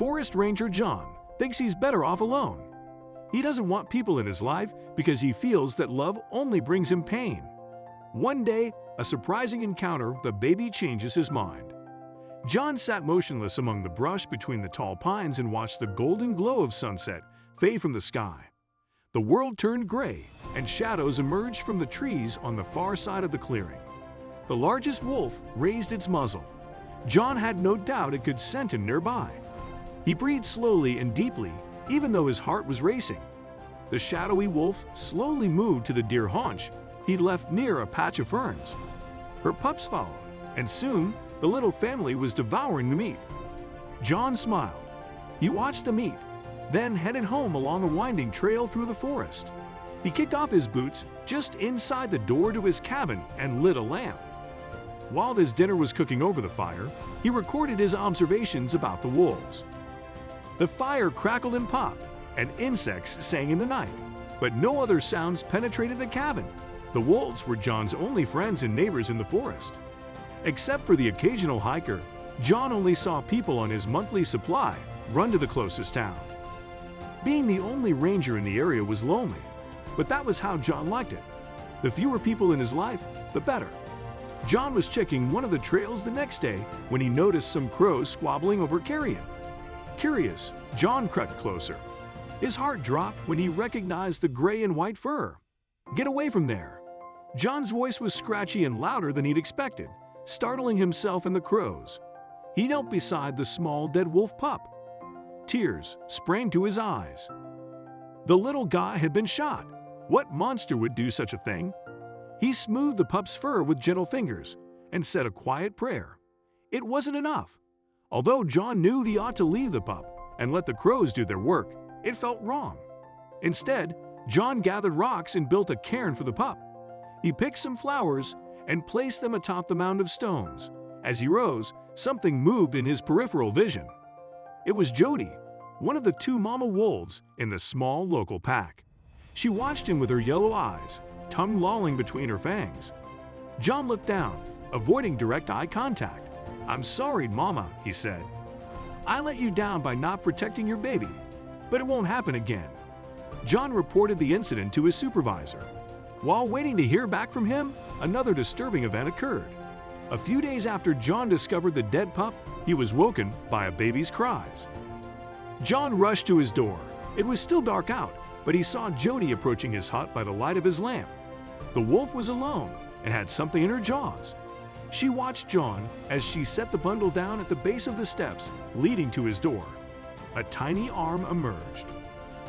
Forest Ranger John thinks he's better off alone. He doesn't want people in his life because he feels that love only brings him pain. One day, a surprising encounter with a baby changes his mind. John sat motionless among the brush between the tall pines and watched the golden glow of sunset fade from the sky. The world turned gray, and shadows emerged from the trees on the far side of the clearing. The largest wolf raised its muzzle. John had no doubt it could scent him nearby. He breathed slowly and deeply, even though his heart was racing. The shadowy wolf slowly moved to the deer haunch he'd left near a patch of ferns. Her pups followed, and soon the little family was devouring the meat. John smiled. He watched the meat, then headed home along a winding trail through the forest. He kicked off his boots just inside the door to his cabin and lit a lamp. While his dinner was cooking over the fire, he recorded his observations about the wolves. The fire crackled and popped, and insects sang in the night, but no other sounds penetrated the cabin. The wolves were John's only friends and neighbors in the forest. Except for the occasional hiker, John only saw people on his monthly supply run to the closest town. Being the only ranger in the area was lonely, but that was how John liked it. The fewer people in his life, the better. John was checking one of the trails the next day when he noticed some crows squabbling over carrion. Curious, John crept closer. His heart dropped when he recognized the gray and white fur. "Get away from there!" John's voice was scratchy and louder than he'd expected, startling himself and the crows. He knelt beside the small dead wolf pup. Tears sprang to his eyes. The little guy had been shot. What monster would do such a thing? He smoothed the pup's fur with gentle fingers and said a quiet prayer. It wasn't enough. Although John knew he ought to leave the pup and let the crows do their work, it felt wrong. Instead, John gathered rocks and built a cairn for the pup. He picked some flowers and placed them atop the mound of stones. As he rose, something moved in his peripheral vision. It was Jody, one of the two mama wolves in the small local pack. She watched him with her yellow eyes, tongue lolling between her fangs. John looked down, avoiding direct eye contact. "I'm sorry, Mama," he said. "I let you down by not protecting your baby, but it won't happen again." John reported the incident to his supervisor. While waiting to hear back from him, another disturbing event occurred. A few days after John discovered the dead pup, he was woken by a baby's cries. John rushed to his door. It was still dark out, but he saw Jody approaching his hut by the light of his lamp. The wolf was alone and had something in her jaws. She watched John as she set the bundle down at the base of the steps leading to his door. A tiny arm emerged.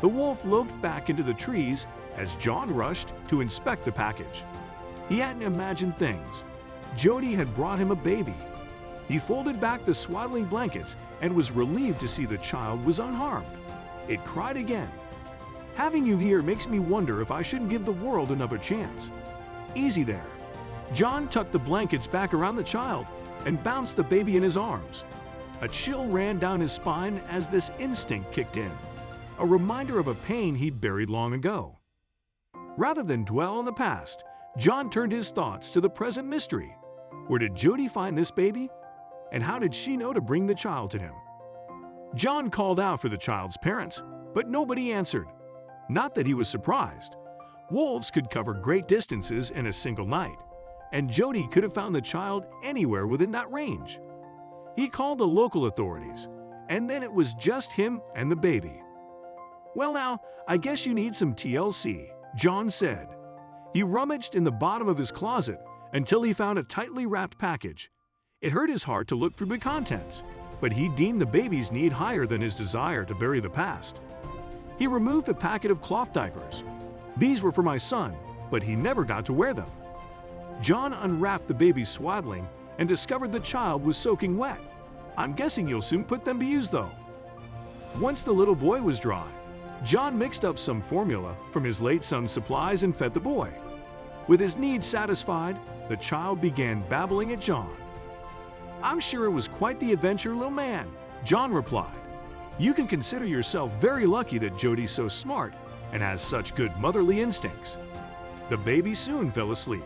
The wolf loped back into the trees as John rushed to inspect the package. He hadn't imagined things. Jody had brought him a baby. He folded back the swaddling blankets and was relieved to see the child was unharmed. It cried again. "Having you here makes me wonder if I shouldn't give the world another chance." "Easy there." John tucked the blankets back around the child and bounced the baby in his arms. A chill ran down his spine as this instinct kicked in, a reminder of a pain he'd buried long ago. Rather than dwell on the past, John turned his thoughts to the present mystery. Where did Jody find this baby? And how did she know to bring the child to him? John called out for the child's parents, but nobody answered. Not that he was surprised. Wolves could cover great distances in a single night, and Jody could have found the child anywhere within that range. He called the local authorities, and then it was just him and the baby. "Well now, I guess you need some TLC," John said. He rummaged in the bottom of his closet until he found a tightly wrapped package. It hurt his heart to look through the contents, but he deemed the baby's need higher than his desire to bury the past. He removed a packet of cloth diapers. "These were for my son, but he never got to wear them." John unwrapped the baby's swaddling and discovered the child was soaking wet. "I'm guessing you'll soon put them to use though." Once the little boy was dry, John mixed up some formula from his late son's supplies and fed the boy. With his needs satisfied, the child began babbling at John. "I'm sure it was quite the adventure, little man," John replied. "You can consider yourself very lucky that Jody's so smart and has such good motherly instincts." The baby soon fell asleep.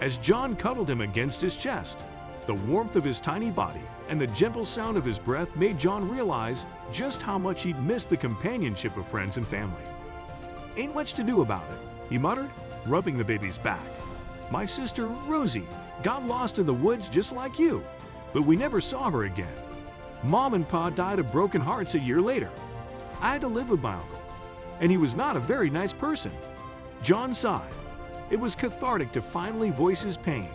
As John cuddled him against his chest, The warmth of his tiny body and the gentle sound of his breath made John realize just how much he'd missed the companionship of friends and family. "Ain't much to do about it," he muttered, rubbing the baby's back. "My sister, Rosie, got lost in the woods just like you, but we never saw her again. Mom and Pa died of broken hearts a year later. I had to live with my uncle, and he was not a very nice person." John sighed. It was cathartic to finally voice his pain,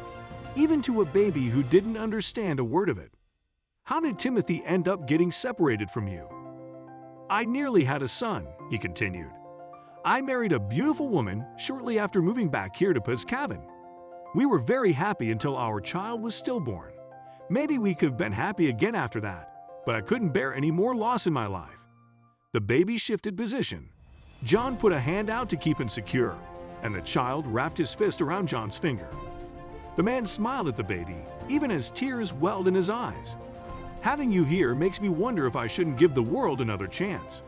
even to a baby who didn't understand a word of it. "How did Timothy end up getting separated from you?" "I nearly had a son," he continued. "I married a beautiful woman shortly after moving back here to Pa's cabin. We were very happy until our child was stillborn. Maybe we could have been happy again after that, but I couldn't bear any more loss in my life." The baby shifted position. John put a hand out to keep him secure, and the child wrapped his fist around John's finger. The man smiled at the baby, even as tears welled in his eyes. "Having you here makes me wonder if I shouldn't give the world another chance."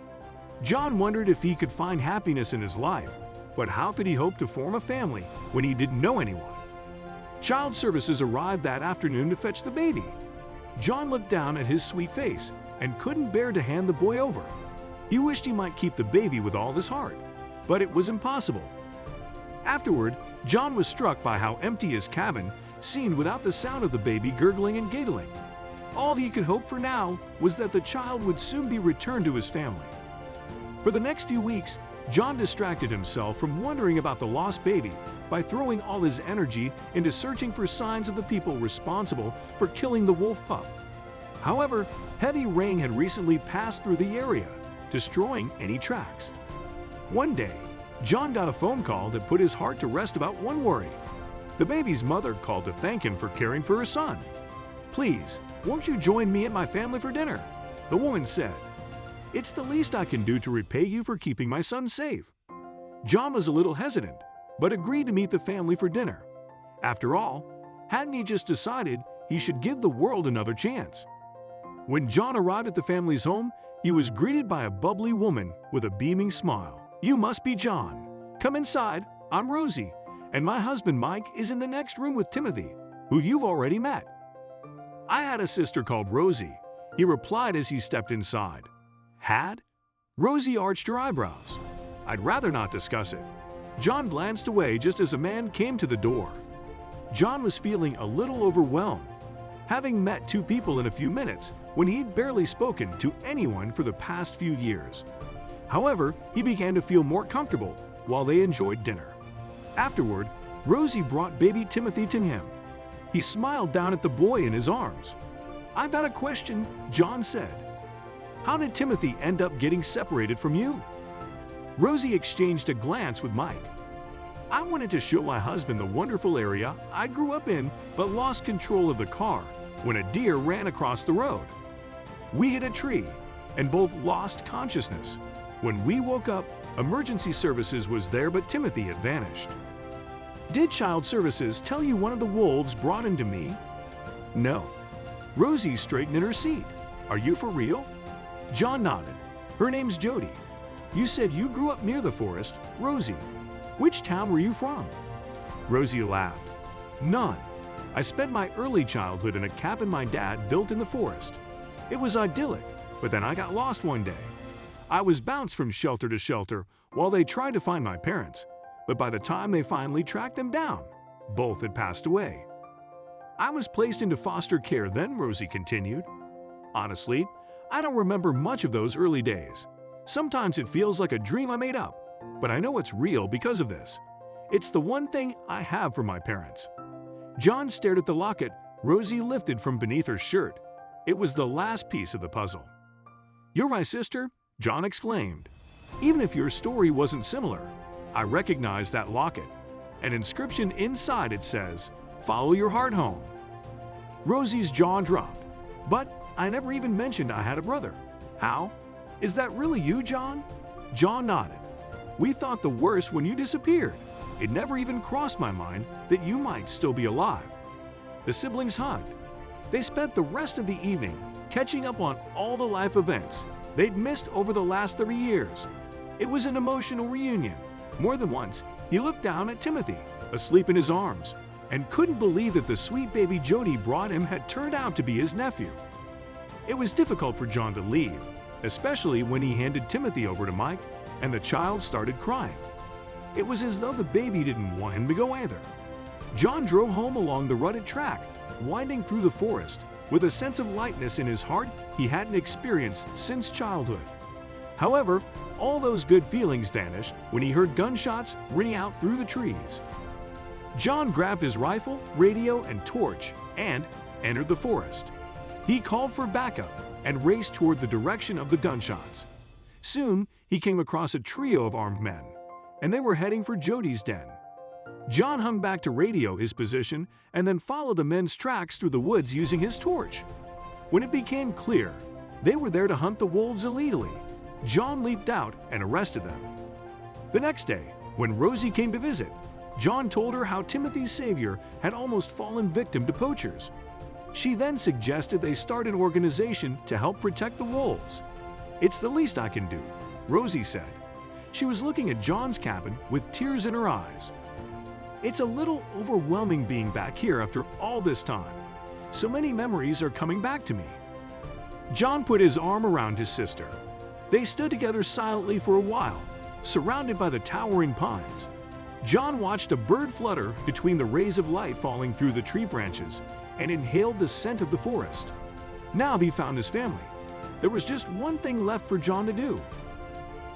John wondered if he could find happiness in his life, but how could he hope to form a family when he didn't know anyone? Child services arrived that afternoon to fetch the baby. John looked down at his sweet face and couldn't bear to hand the boy over. He wished he might keep the baby with all his heart, but it was impossible. Afterward, John was struck by how empty his cabin seemed without the sound of the baby gurgling and giggling. All he could hope for now was that the child would soon be returned to his family. For the next few weeks, John distracted himself from wondering about the lost baby by throwing all his energy into searching for signs of the people responsible for killing the wolf pup. However, heavy rain had recently passed through the area, destroying any tracks. One day, John got a phone call that put his heart to rest about one worry. The baby's mother called to thank him for caring for her son. "Please, won't you join me at my family for dinner?" the woman said. "It's the least I can do to repay you for keeping my son safe." John was a little hesitant, but agreed to meet the family for dinner. After all, hadn't he just decided he should give the world another chance? When John arrived at the family's home, he was greeted by a bubbly woman with a beaming smile. "You must be John. Come inside. I'm Rosie, and my husband Mike is in the next room with Timothy, who you've already met." "I had a sister called Rosie," he replied as he stepped inside. "Had?" Rosie arched her eyebrows. "I'd rather not discuss it." John glanced away just as a man came to the door. John was feeling a little overwhelmed, having met two people in a few minutes when he'd barely spoken to anyone for the past few years. However, he began to feel more comfortable while they enjoyed dinner. Afterward, Rosie brought baby Timothy to him. He smiled down at the boy in his arms. "I've got a question," John said. "How did Timothy end up getting separated from you?" Rosie exchanged a glance with Mike. "I wanted to show my husband the wonderful area I grew up in, but lost control of the car when a deer ran across the road. We hit a tree and both lost consciousness. When we woke up, emergency services was there, but Timothy had vanished." "Did child services tell you one of the wolves brought him to me?" "No." Rosie straightened in her seat. "Are you for real?" John nodded. "Her name's Jody. You said you grew up near the forest, Rosie. Which town were you from?" Rosie laughed. "None. I spent my early childhood in a cabin my dad built in the forest. It was idyllic, but then I got lost one day. I was bounced from shelter to shelter while they tried to find my parents, but by the time they finally tracked them down, both had passed away. I was placed into foster care then," Rosie continued. "Honestly, I don't remember much of those early days. Sometimes it feels like a dream I made up, but I know it's real because of this. It's the one thing I have from my parents." John stared at the locket Rosie lifted from beneath her shirt. It was the last piece of the puzzle. "You're my sister," John exclaimed. "Even if your story wasn't similar, I recognize that locket. An inscription inside it says, 'Follow your heart home.'" Rosie's jaw dropped. "But I never even mentioned I had a brother. How? Is that really you, John?" John nodded. "We thought the worst when you disappeared. It never even crossed my mind that you might still be alive." The siblings hugged. They spent the rest of the evening catching up on all the life events they'd missed over the last 30 years. It was an emotional reunion. More than once, he looked down at Timothy, asleep in his arms, and couldn't believe that the sweet baby Jody brought him had turned out to be his nephew. It was difficult for John to leave, especially when he handed Timothy over to Mike and the child started crying. It was as though the baby didn't want him to go either. John drove home along the rutted track, winding through the forest, with a sense of lightness in his heart he hadn't experienced since childhood. However, all those good feelings vanished when he heard gunshots ring out through the trees. John grabbed his rifle, radio, and torch and entered the forest. He called for backup and raced toward the direction of the gunshots. Soon, he came across a trio of armed men, and they were heading for Jody's den. John hung back to radio his position and then followed the men's tracks through the woods using his torch. When it became clear they were there to hunt the wolves illegally, John leaped out and arrested them. The next day, when Rosie came to visit, John told her how Timothy's savior had almost fallen victim to poachers. She then suggested they start an organization to help protect the wolves. "It's the least I can do," Rosie said. She was looking at John's cabin with tears in her eyes. "It's a little overwhelming being back here after all this time. So many memories are coming back to me." John put his arm around his sister. They stood together silently for a while, surrounded by the towering pines. John watched a bird flutter between the rays of light falling through the tree branches and inhaled the scent of the forest. Now he found his family. There was just one thing left for John to do.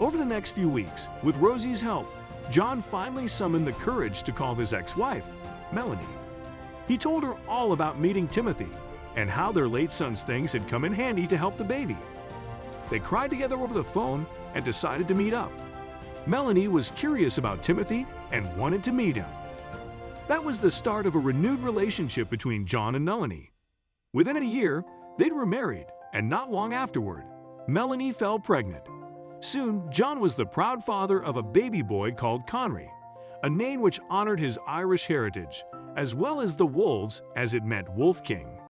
Over the next few weeks, with Rosie's help, John finally summoned the courage to call his ex-wife, Melanie. He told her all about meeting Timothy and how their late son's things had come in handy to help the baby. They cried together over the phone and decided to meet up. Melanie was curious about Timothy and wanted to meet him. That was the start of a renewed relationship between John and Melanie. Within a year, they were married, and not long afterward, Melanie fell pregnant. Soon, John was the proud father of a baby boy called Conry, a name which honored his Irish heritage, as well as the wolves, as it meant Wolf King.